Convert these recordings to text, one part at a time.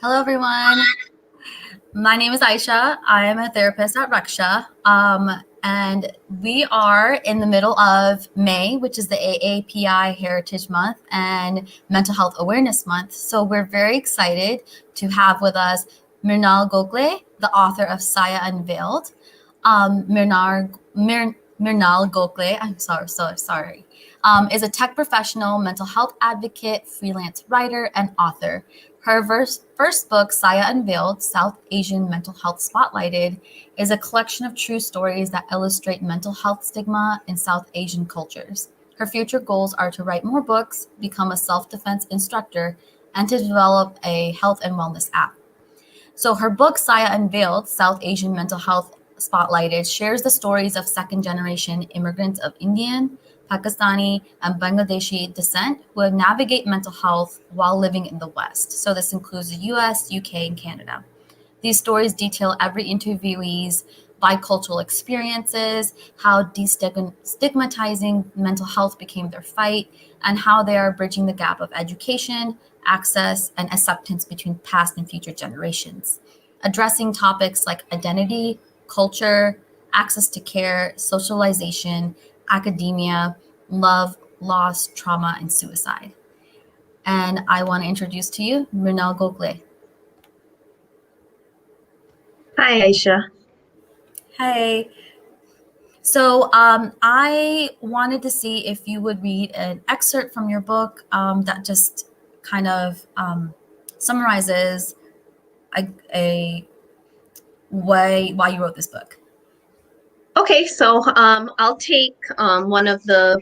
Hello, everyone. My name is Aisha. I am a therapist at Raksha. And we are in the middle of May, which is the AAPI Heritage Month and Mental Health Awareness Month. So we're very excited to have with us Mrinal Gokhale, the author of Saaya Unveiled. Mrinal Gokhale, I'm sorry, is a tech professional, mental health advocate, freelance writer, and author. Her first book, Saaya Unveiled, South Asian Mental Health Spotlighted, is a collection of true stories that illustrate mental health stigma in South Asian cultures. Her future goals are to write more books, become a self-defense instructor, and to develop a health and wellness app. So her book, Saaya Unveiled, South Asian Mental Health Spotlighted, shares the stories of second-generation immigrants of Indian, Pakistani, and Bangladeshi descent who navigate mental health while living in the West. So this includes the U.S., UK, and Canada. These stories detail every interviewee's bi-cultural experiences, how destigmatizing mental health became their fight, and how they are bridging the gap of education, access, and acceptance between past and future generations, addressing topics like identity, culture, access to care, socialization, academia, love, loss, trauma, and suicide. And I want to introduce to you Mrinal Gokhale. Hi, Aisha. Hey. So I wanted to see if you would read an excerpt from your book that just kind of summarizes a way why you wrote this book. Okay, so I'll take one of the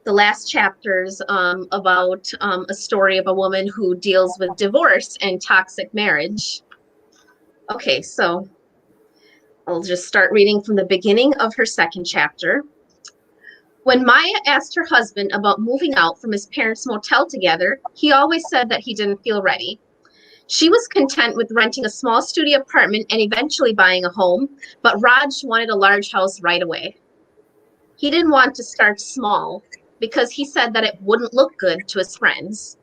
last chapters about a story of a woman who deals with divorce and toxic marriage. Okay, so I'll just start reading from the beginning of her second chapter. When Maya asked her husband about moving out from his parents' motel together, he always said that he didn't feel ready. She was content with renting a small studio apartment and eventually buying a home, but Raj wanted a large house right away. He didn't want to start small because he said that it wouldn't look good to his friends.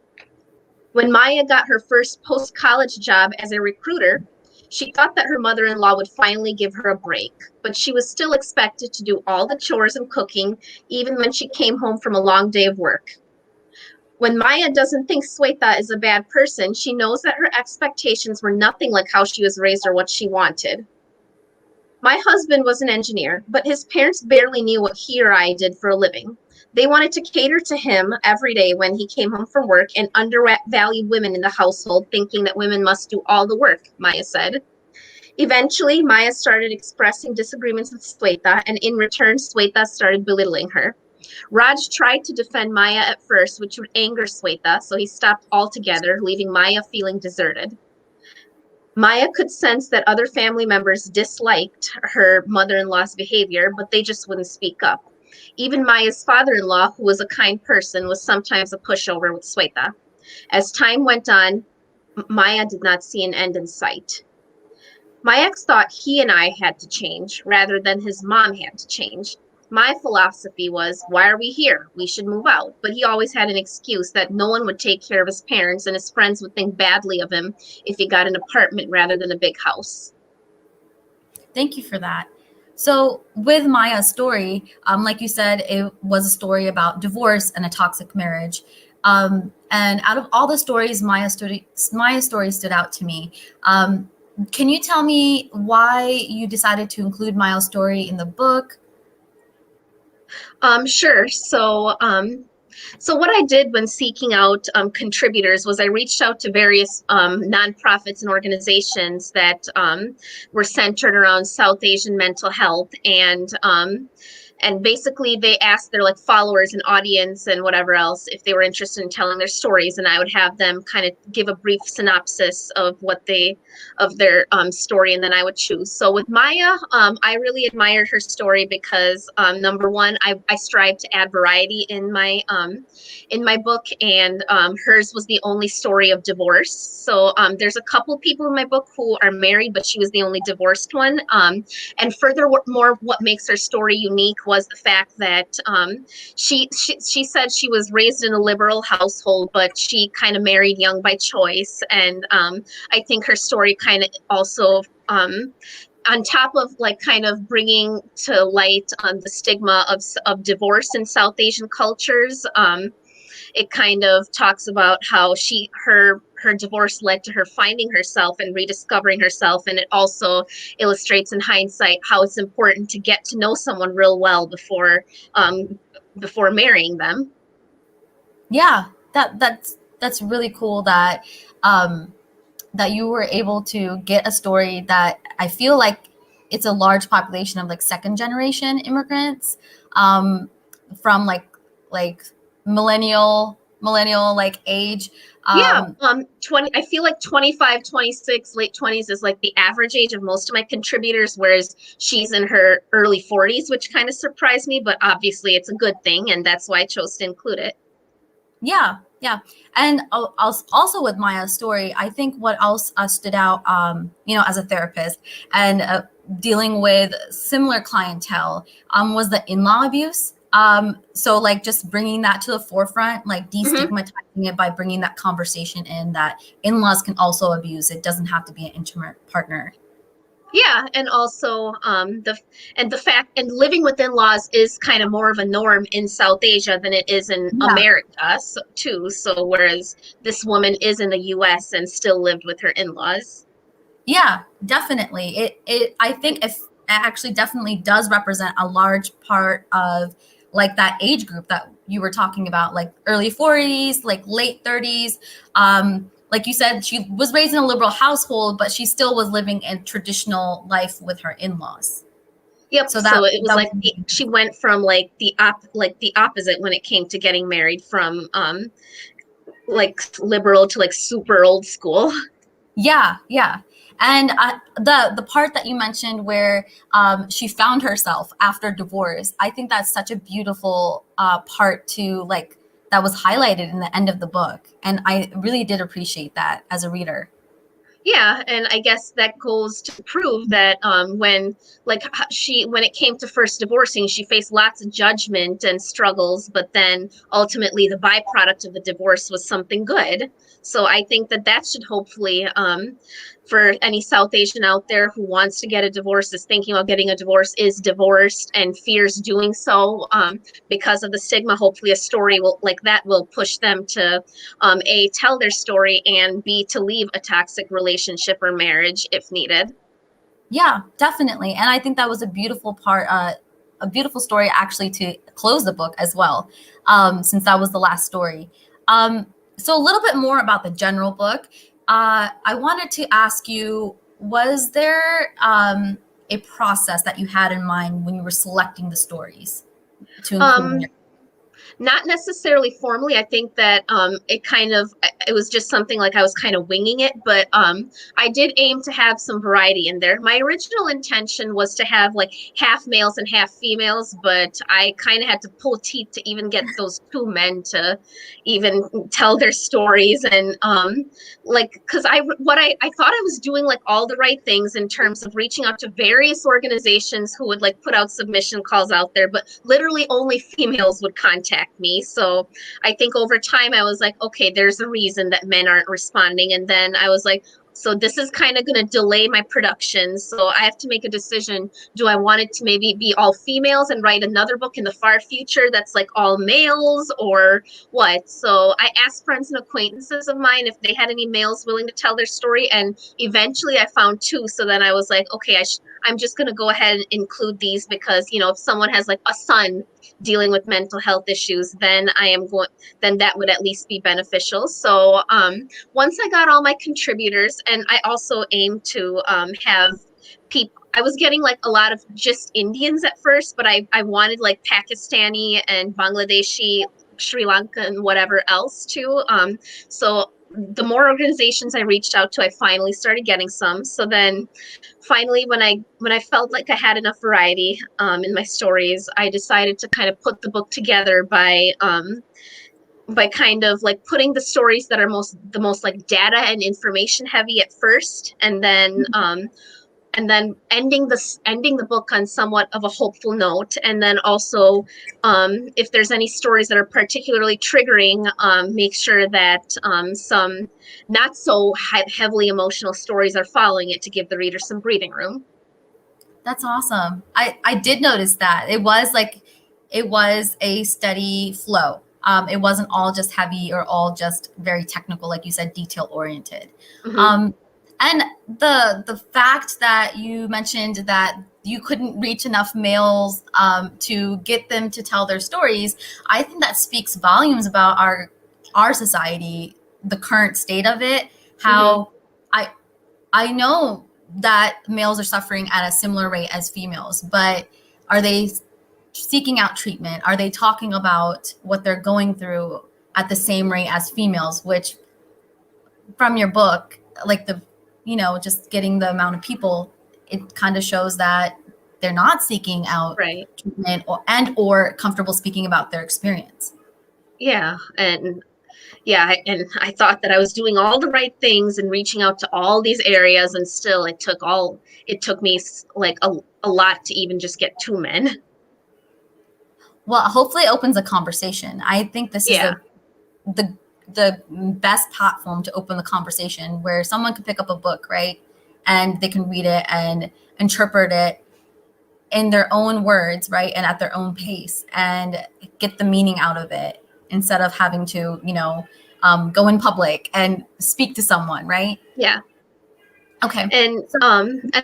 When Maya got her first post-college job as a recruiter, she thought that her mother-in-law would finally give her a break, but she was still expected to do all the chores and cooking, even when she came home from a long day of work. When Maya doesn't think Sweta is a bad person, she knows that her expectations were nothing like how she was raised or what she wanted. My husband was an engineer, but his parents barely knew what he or I did for a living. They wanted to cater to him every day when he came home from work and undervalued women in the household, thinking that women must do all the work, Maya said. Eventually, Maya started expressing disagreements with Sweta, and in return, Sweta started belittling her. Raj tried to defend Maya at first, which would anger Sweta, so he stopped altogether, leaving Maya feeling deserted. Maya could sense that other family members disliked her mother-in-law's behavior, but they just wouldn't speak up. Even Maya's father-in-law, who was a kind person, was sometimes a pushover with Sweta. As time went on, Maya did not see an end in sight. My ex thought he and I had to change rather than his mom had to change. My philosophy was, why are we here? We should move out. But he always had an excuse that no one would take care of his parents and his friends would think badly of him if he got an apartment rather than a big house. Thank you for that. So with Maya's story, like you said, it was a story about divorce and a toxic marriage. And out of all the stories, Maya's story stood out to me. Can you tell me why you decided to include Maya's story in the book? Sure. So what I did when seeking out contributors was I reached out to various nonprofits and organizations that were centered around South Asian mental health, and basically they asked their followers and audience and whatever else if they were interested in telling their stories, and I would have them kind of give a brief synopsis of their story, and then I would choose. So with Maya, I really admired her story because number one, I strive to add variety in my book, and hers was the only story of divorce. So there's a couple people in my book who are married, but she was the only divorced one. And furthermore, what makes her story unique was the fact that she said she was raised in a liberal household, but she kind of married young by choice. And I think her story kind of also on top of like kind of bringing to light the stigma of divorce in South Asian cultures. It kind of talks about how her divorce led to her finding herself and rediscovering herself, and it also illustrates in hindsight how it's important to get to know someone real well um, before marrying them. Yeah, that's really cool that um, that you were able to get a story that I feel like it's a large population of like second generation immigrants um, from like millennial like age. Yeah, Um, 20, I feel like 25, 26, late 20s is like the average age of most of my contributors, whereas she's in her early 40s, which kind of surprised me, but obviously it's a good thing, and that's why I chose to include it. Yeah, yeah. And also with Maya's story, I think what else stood out, as a therapist and dealing with similar clientele, was the in-law abuse. So like just bringing that to the forefront, like Mhm. destigmatizing it by bringing that conversation in that in-laws can also abuse. It doesn't have to be an intimate partner. Yeah, and also the fact and living with in-laws is kind of more of a norm in South Asia than it is in Yeah. America, too. So whereas this woman is in the U.S. and still lived with her in-laws. Yeah, definitely. It I think if it actually definitely does represent a large part of like that age group that you were talking about, like early 40s, like late 30s. Like you said, she was raised in a liberal household, but she still was living a traditional life with her in-laws. Yep. So that So it was that was like she went from like the opposite when it came to getting married from like liberal to like super old school. yeah, yeah. And the part that you mentioned where she found herself after divorce, I think that's such a beautiful part to like that was highlighted in the end of the book, and I really did appreciate that as a reader. Yeah, and I guess that goes to prove that when like when it came to first divorcing, she faced lots of judgment and struggles, but then ultimately the byproduct of the divorce was something good. So I think that that should hopefully for any South Asian out there who wants to get a divorce, is thinking about getting a divorce, is divorced and fears doing so because of the stigma. Hopefully a story will like that will push them to a tell their story, and b to leave a toxic relationship or marriage if needed. Yeah, definitely. And I think that was a beautiful part, a beautiful story actually to close the book as well, since that was the last story. So a little bit more about the general book. I wanted to ask you, was there a process that you had in mind when you were selecting the stories to include in your? um Not necessarily formally. I think that it was just something like I was kind of winging it, but I did aim to have some variety in there. My original intention was to have like half males and half females, but I kind of had to pull teeth to even get those two men to even tell their stories. And like because I thought I was doing like all the right things in terms of reaching out to various organizations who would like put out submission calls out there, but literally only females would contact me. So I think over time I was like, okay, there's a reason that men aren't responding. And then I was like, so this is kind of going to delay my production. So I have to make a decision. Do I want it to maybe be all females and write another book in the far future that's like all males, or what? So I asked friends and acquaintances of mine if they had any males willing to tell their story. And eventually I found two. So then I was like, okay, I'm just going to go ahead and include these because, if someone has like a son dealing with mental health issues, then that would at least be beneficial. So once I got all my contributors, and I also aimed to have people. I was getting like a lot of just Indians at first, but I wanted like Pakistani and Bangladeshi, Sri Lanka, and whatever else too. So the more organizations I reached out to, I finally started getting some. So then finally when I felt like I had enough variety in my stories, I decided to kind of put the book together by kind of like putting the stories that are the most like data and information heavy at first, and then and then ending the book on somewhat of a hopeful note, and then also if there's any stories that are particularly triggering, make sure that some not so heavily emotional stories are following it to give the reader some breathing room. That's awesome. I did notice that it was a steady flow. It wasn't all just heavy or all just very technical, like you said, detail oriented. Hmm. Um, and the fact that you mentioned that you couldn't reach enough males to get them to tell their stories, I think that speaks volumes about our society, the current state of it. Hmm. How I I know that males are suffering at a similar rate as females, but are they seeking out treatment? Are they talking about what they're going through at the same rate as females? Which, from your book, like just getting the amount of people, it kind of shows that they're not seeking out Right. treatment or comfortable speaking about their experience. Yeah. And yeah, and I thought that I was doing all the right things and reaching out to all these areas, and still it took me like a lot to even just get two men. Well, hopefully, it opens a conversation. I think this is Yeah. the the best platform to open the conversation where someone can pick up a book, right? And they can read it and interpret it in their own words, right? And at their own pace and get the meaning out of it instead of having to, go in public and speak to someone, right? Yeah. Okay. And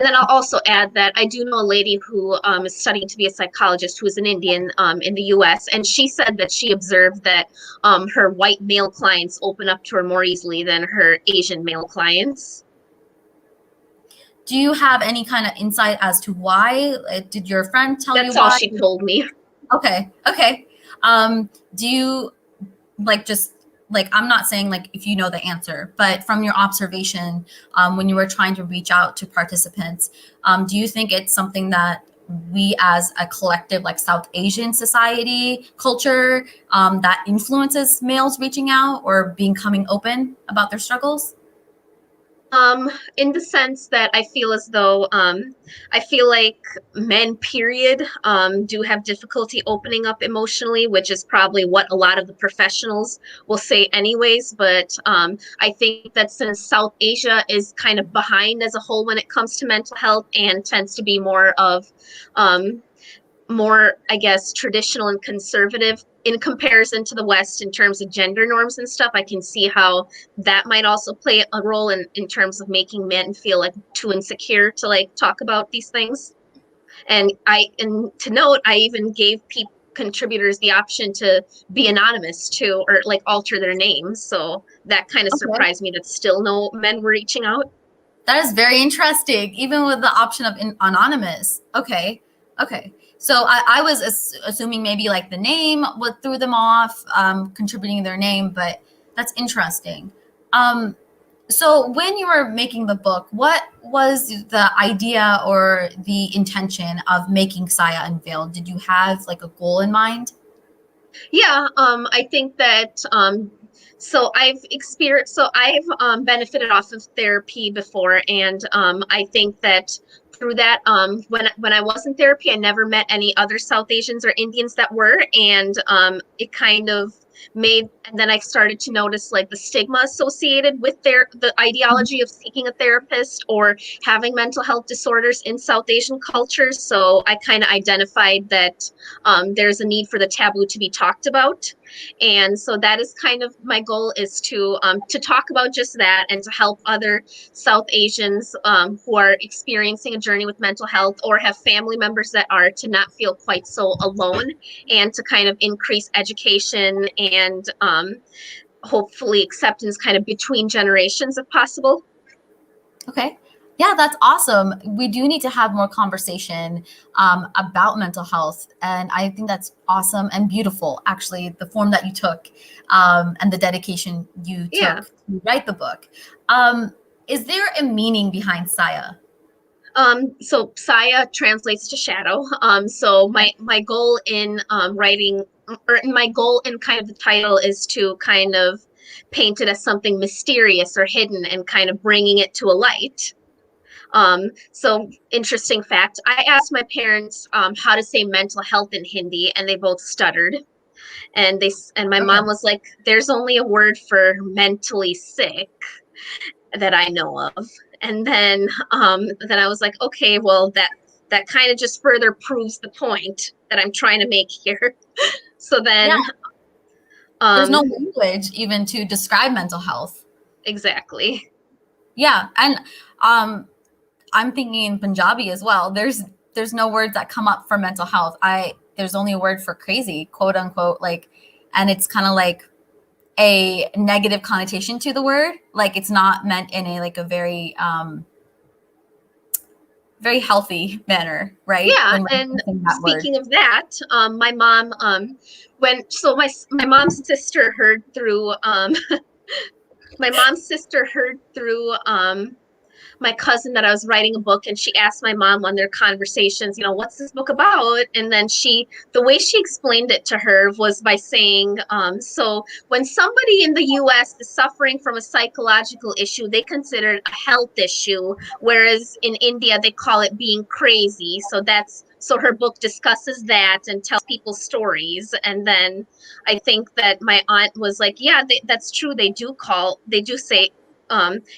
then I'll also add that I do know a lady who is studying to be a psychologist who is an Indian in the U.S. And she said that she observed that her white male clients open up to her more easily than her Asian male clients. Do you have any kind of insight as to why? Did your friend tell you That's all why? she told me. Okay. Okay. Do you just like, I'm not saying like if you know the answer, but from your observation, when you were trying to reach out to participants, do you think it's something that we as a collective like South Asian society culture that influences males reaching out or becoming open about their struggles? In the sense that I feel as though I feel like men, period, do have difficulty opening up emotionally, which is probably what a lot of the professionals will say, anyways. But I think that since South Asia is kind of behind as a whole when it comes to mental health and tends to be um, more, I guess, traditional and conservative in comparison to the West in terms of gender norms and stuff, I can see how that might also play a role in terms of making men feel like too insecure to like talk about these things. And to note, I even gave people contributors the option to be anonymous too, or like alter their names. So that kind of Okay. surprised me that still no men were reaching out. That is very interesting, even with the option of anonymous. Okay. Okay. So I was assuming maybe like the name what threw them off, contributing their name, but that's interesting. Um, so when you were making the book, what was the idea or the intention of making Saya Unveiled? Did you have like a goal in mind? Yeah, I think that so I've benefited off of therapy before, and I think that through that, when I was in therapy, I never met any other South Asians or Indians that were, and it kind of made, and then I started to notice like the stigma associated with the ideology of seeking a therapist or having mental health disorders in South Asian cultures. So I kind of identified that there's a need for the taboo to be talked about, and so that is kind of my goal, is to talk about just that and to help other South Asians who are experiencing a journey with mental health or have family members that are, to not feel quite so alone, and to kind of increase education and hopefully acceptance kind of between generations if possible. Okay. Yeah, that's awesome. We do need to have more conversation about mental health. And I think that's awesome and beautiful, actually, the form that you took and the dedication you Yeah. took to write the book. Um, is there a meaning behind Saya? So Saya translates to shadow. So my goal in writing, or my goal in kind of the title, is to kind of paint it as something mysterious or hidden and kind of bringing it to a light. So interesting fact. I asked my parents how to say mental health in Hindi, and they both stuttered. And my Okay. mom was like, "There's only a word for mentally sick that I know of." And then I was like, "Okay, well that kind of just further proves the point that I'm trying to make here." So Yeah. then, There's no um, language even to describe mental health. exactly. Yeah. And I'm thinking Punjabi as well. There's no words that come up for mental health. I There's only a word for crazy, quote unquote, like, and it's kind of like a negative connotation to the word. Like it's not meant in a like a very healthy manner, right? Yeah, When we're and using that word. speaking of that, my mom, my mom's sister heard through my mom's sister heard through my cousin that I was writing a book, and she asked my mom on their conversations, what's this book about? And then the way she explained it to her was by saying, so when somebody in the US is suffering from a psychological issue, they consider it a health issue, whereas in India, they call it being crazy. So her book discusses that and tells people stories. And then I think that my aunt was like, yeah, that's true. They do say,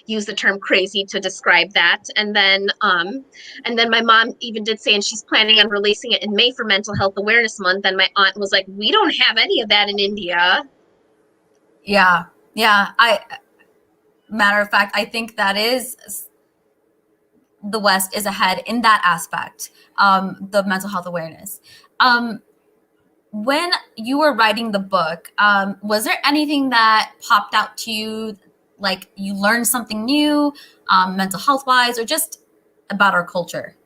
use the term crazy to describe that. And then my mom even did say, and she's planning on releasing it in May for Mental Health Awareness Month. And my aunt was like, we don't have any of that in India. Yeah. Yeah. I Matter of fact, I think that is the West is ahead in that aspect, the mental health awareness. Um, when you were writing the book, was there anything that popped out to you, like you learned something new, mental health wise, or just about our culture?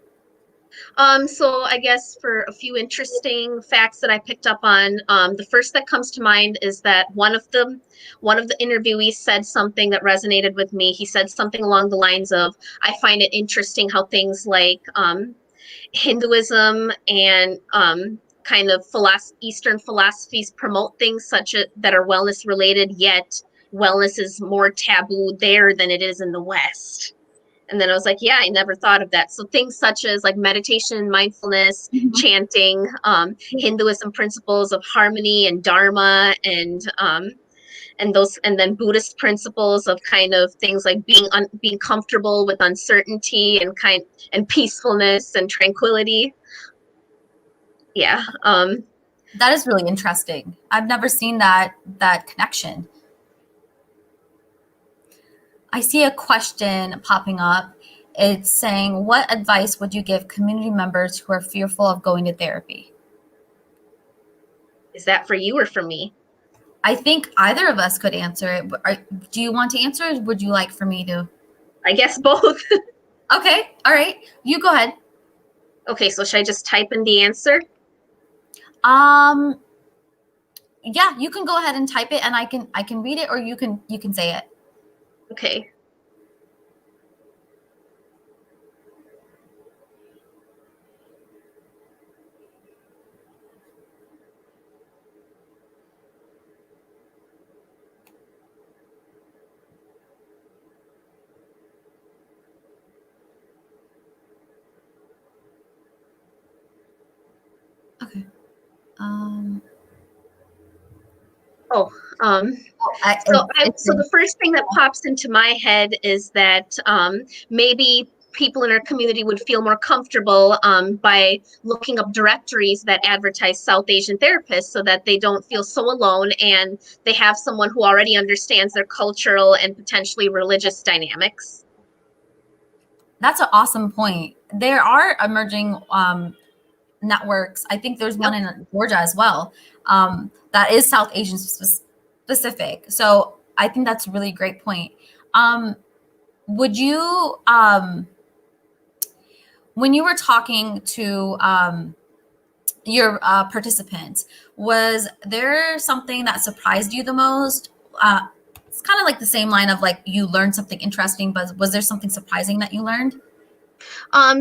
So I guess for a few interesting facts that I picked up on, the first that comes to mind is that one of the interviewees said something that resonated with me. He said something along the lines of, "I find it interesting how things like Hinduism and kind of Eastern philosophies promote things that are wellness related, yet wellness is more taboo there than it is in the West." And then I was like, yeah, I never thought of that. So things such as like meditation, mindfulness, Mhm. chanting, Hinduism principles of harmony and dharma, and then Buddhist principles of kind of things like being comfortable with uncertainty and peacefulness and tranquility. Yeah. That is really interesting. I've never seen that connection. I see a question popping up. It's saying, "What advice would you give community members who are fearful of going to therapy?" Is that for you or for me? I think either of us could answer it. Do you want to answer, or would you like for me to? I guess both. Okay, all right. You go ahead. Okay, so should I just type in the answer? Um, yeah, you can go ahead and type it, and I can read it, or you can say it. Okay. Okay. Um, Oh, um, I, so the first thing that pops into my head is that maybe people in our community would feel more comfortable by looking up directories that advertise South Asian therapists so that they don't feel so alone and they have someone who already understands their cultural and potentially religious dynamics. that's an awesome point. There are emerging networks. I think there's one Yep. in Georgia as well, that is South Asian specific. So I think that's a really great point. Um, would you, when you were talking to your participants, was there something that surprised you the most? It's kind of like the same line of like you learned something interesting, but was there something surprising that you learned?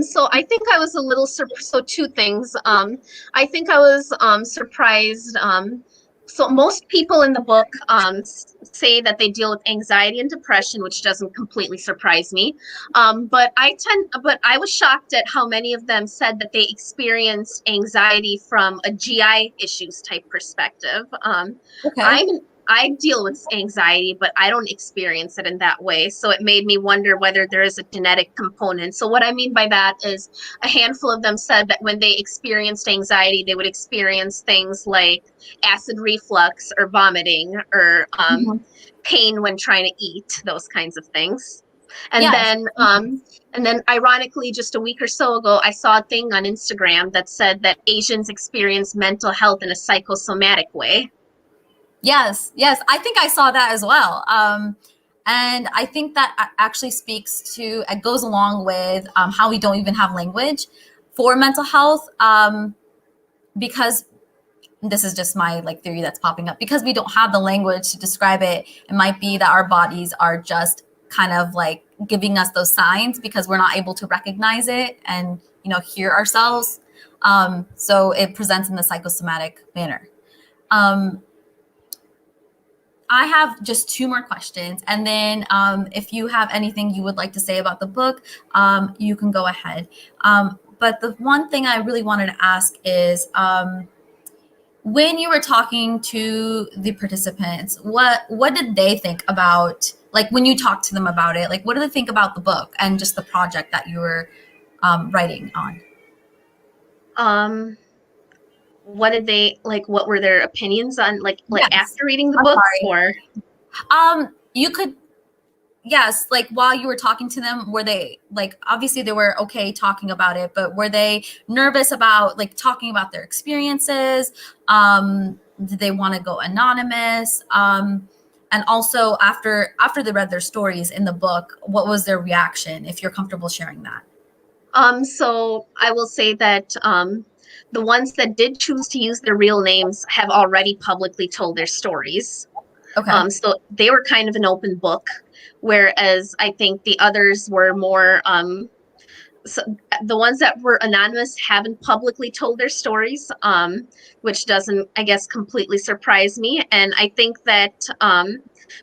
So I think I was a little so two things. I think I was surprised. So most people in the book say that they deal with anxiety and depression, which doesn't completely surprise me. But I was shocked at how many of them said that they experienced anxiety from a GI issues type perspective. Okay. I'm I deal with anxiety, but I don't experience it in that way. So it made me wonder whether there is a genetic component. So what I mean by that is a handful of them said that when they experienced anxiety, they would experience things like acid reflux or vomiting or Mhm. pain when trying to eat, those kinds of things. And Yes. then, ironically, just a week or so ago, I saw a thing on Instagram that said that Asians experience mental health in a psychosomatic way. Yes, yes, I think I saw that as well. And I think that actually speaks to, it goes along with how we don't even have language for mental health, because this is just my like theory that's popping up, because we don't have the language to describe it. It might be that our bodies are just kind of like giving us those signs because we're not able to recognize it and, hear ourselves. So it presents in the psychosomatic manner. Um, I have just two more questions. And then if you have anything you would like to say about the book, you can go ahead. But the one thing I really wanted to ask is, when you were talking to the participants, what did they think about, like when you talked to them about it, like what do they think about the book and just the project that you were writing on? Um, what did they like? What were their opinions on like Yes. after reading the I'm book? sorry. Or You could, yes, like while you were talking to them, were they like, obviously they were okay talking about it, but were they nervous about like talking about their experiences? Did they want to go anonymous? And also after they read their stories in the book, what was their reaction, if you're comfortable sharing that? So I will say that the ones that did choose to use their real names have already publicly told their stories. Okay. So they were kind of an open book, whereas I think the others were more so the ones that were anonymous haven't publicly told their stories, which doesn't, I guess, completely surprise me. And I think that,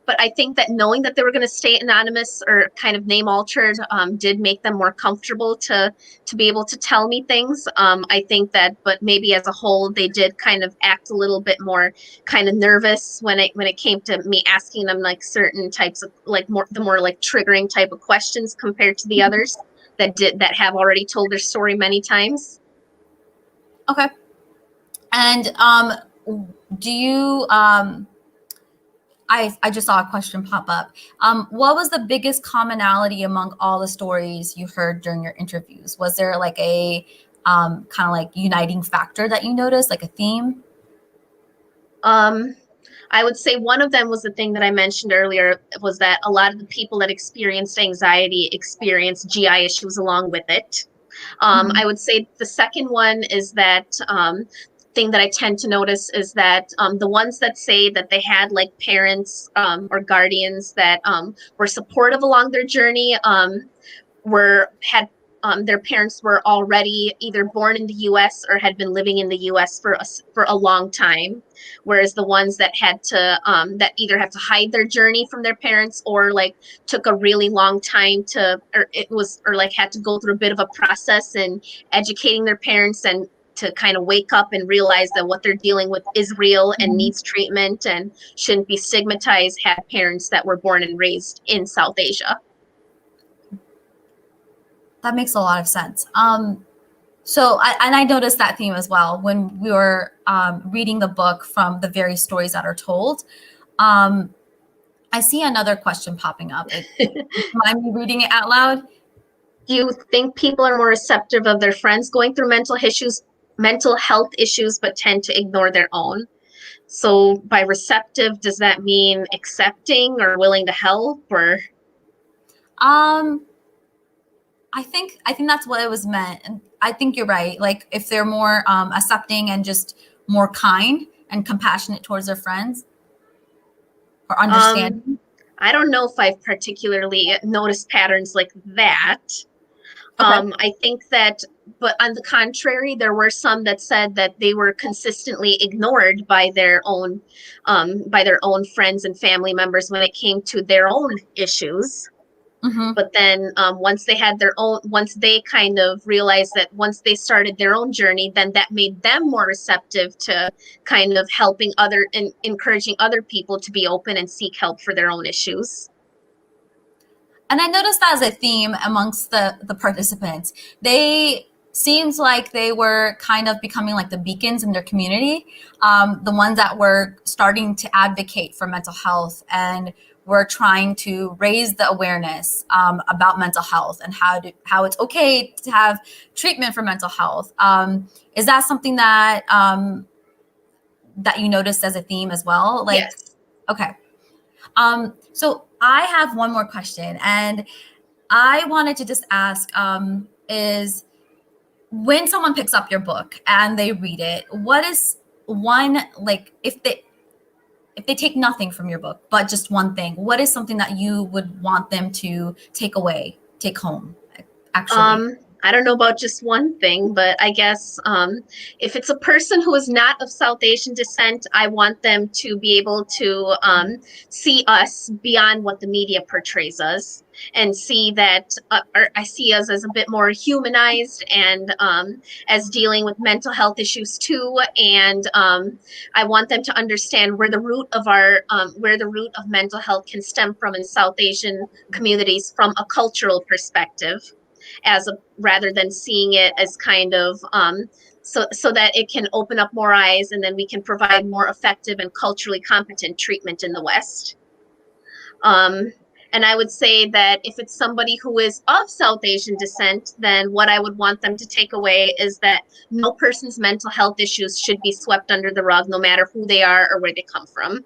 but I think that knowing that they were going to stay anonymous or kind of name altered, did make them more comfortable to be able to tell me things. I think that, but maybe as a whole, they did kind of act a little bit more kind of nervous when it came to me asking them like certain types of like more like triggering type of questions compared to the others that have already told their story many times. Okay. And do you I just saw a question pop up. What was the biggest commonality among all the stories you heard during your interviews? Was there like a kind of like uniting factor that you noticed, like a theme? Um, I would say one of them was the thing that I mentioned earlier was that a lot of the people that experienced anxiety experienced GI issues along with it. Mhm. I would say the second one is that thing that I tend to notice is that the ones that say that they had like parents or guardians that were supportive along their journey were had their parents were already either born in the U.S. or had been living in the U.S. For a long time, whereas the ones that had to that either have to hide their journey from their parents or like took a really long time to or it was or like had to go through a bit of a process in educating their parents and to kind of wake up and realize that what they're dealing with is real and Mhm. needs treatment and shouldn't be stigmatized had parents that were born and raised in South Asia. That makes a lot of sense. And I noticed that theme as well when we were reading the book from the various stories that are told. Um, I see another question popping up. Mind me reading it out loud? Do you think people are more receptive of their friends going through mental health issues, but tend to ignore their own? So by receptive, does that mean accepting or willing to help or Um, I think that's what it was meant. And I think you're right. Like if they're more accepting and just more kind and compassionate towards their friends or um understanding. I don't know if I've particularly noticed patterns like that. Okay. I think that but on the contrary, there were some that said that they were consistently ignored by their own friends and family members when it came to their own issues. Mm-hmm. But then once they kind of realized that once they started their own journey, then that made them more receptive to kind of helping other and encouraging other people to be open and seek help for their own issues. And I noticed that as a theme amongst the participants. They seemed like they were kind of becoming like the beacons in their community, the ones that were starting to advocate for mental health and were trying to raise the awareness about mental health and how it's okay to have treatment for mental health. Is that something that that you noticed as a theme as well? Like, Yes. okay. So I have one more question, and I wanted to just ask is when someone picks up your book and they read it, what is one, like, if they take nothing from your book but just one thing, what is something that you would want them to take away, take home, actually? I don't know about just one thing, but I guess if it's a person who is not of South Asian descent, I want them to be able to see us beyond what the media portrays us, and see that, or I see us as a bit more humanized, and as dealing with mental health issues too. And I want them to understand where where the root of mental health can stem from in South Asian communities from a cultural perspective, rather than seeing it as kind of so that it can open up more eyes, and then we can provide more effective and culturally competent treatment in the West. Um, and I would say that if it's somebody who is of South Asian descent, then what I would want them to take away is that no person's mental health issues should be swept under the rug, no matter who they are or where they come from.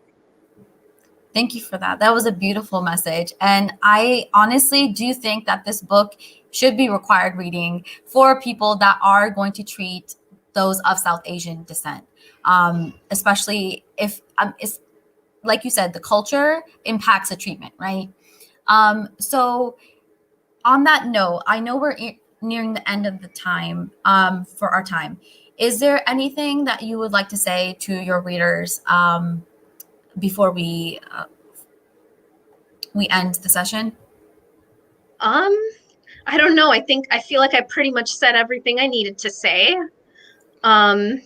Thank you for that. That was a beautiful message. And I honestly do think that this book should be required reading for people that are going to treat those of South Asian descent, especially if it's like you said, the culture impacts the treatment, right? So on that note, I know we're nearing the end of the time for our time. Is there anything that you would like to say to your readers before we end the session? Um, I don't know. I feel like I pretty much said everything I needed to say. Um,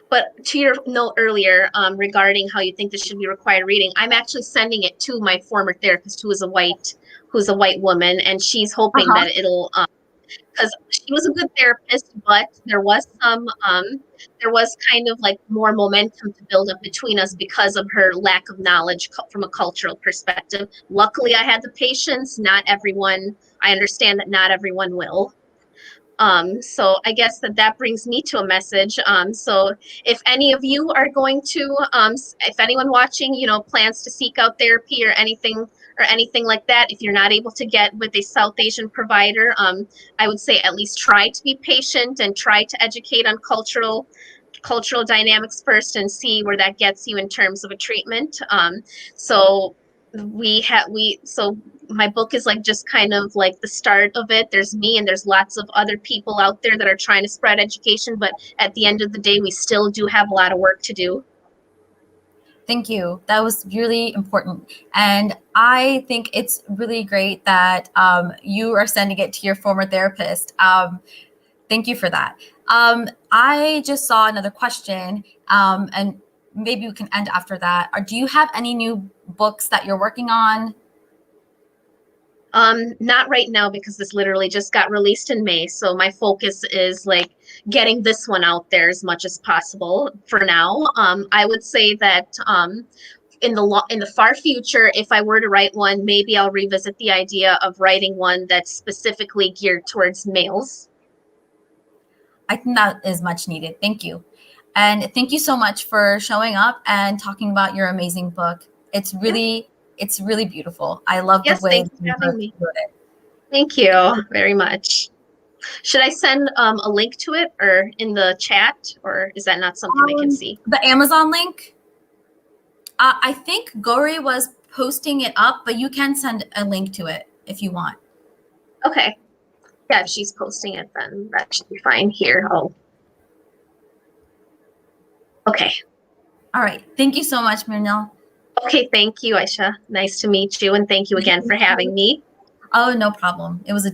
But to your note earlier, regarding how you think this should be required reading, I'm actually sending it to my former therapist, who's a white woman, and she's hoping Uh-huh. that it'll, because she was a good therapist, but there was kind of like more momentum to build up between us because of her lack of knowledge from a cultural perspective. Luckily, I had the patience. Not everyone, I understand that not everyone will. So I guess that brings me to a message. So if any of you are going to, if anyone watching, plans to seek out therapy or anything like that, if you're not able to get with a South Asian provider, I would say at least try to be patient and try to educate on cultural dynamics first, and see where that gets you in terms of a treatment. So so my book is like just kind of like the start of it. There's me and there's lots of other people out there that are trying to spread education, but at the end of the day, we still do have a lot of work to do. Thank you. That was really important. And I think it's really great that you are sending it to your former therapist. Thank you for that. I just saw another question, and maybe we can end after that. Or do you have any new books that you're working on? Not right now, because this literally just got released in May. So my focus is like getting this one out there as much as possible for now. I would say that in the far future, if I were to write one, maybe I'll revisit the idea of writing one that's specifically geared towards males. I think that is much needed. Thank you. And thank you so much for showing up and talking about your amazing book. Yeah. It's really beautiful. I love the Yes, way thanks that for you having me. wrote it. Thank you very much. Should I send a link to it or in the chat, or is that not something they can see? The Amazon link. I think Gori was posting it up, but you can send a link to it if you want. Okay. Yeah, if she's posting it, then that should be fine here. Oh, okay. All right. Thank you so much, Mrinal. Okay, thank you, Aisha. Nice to meet you, and thank you again for having me. Oh, no problem. It was a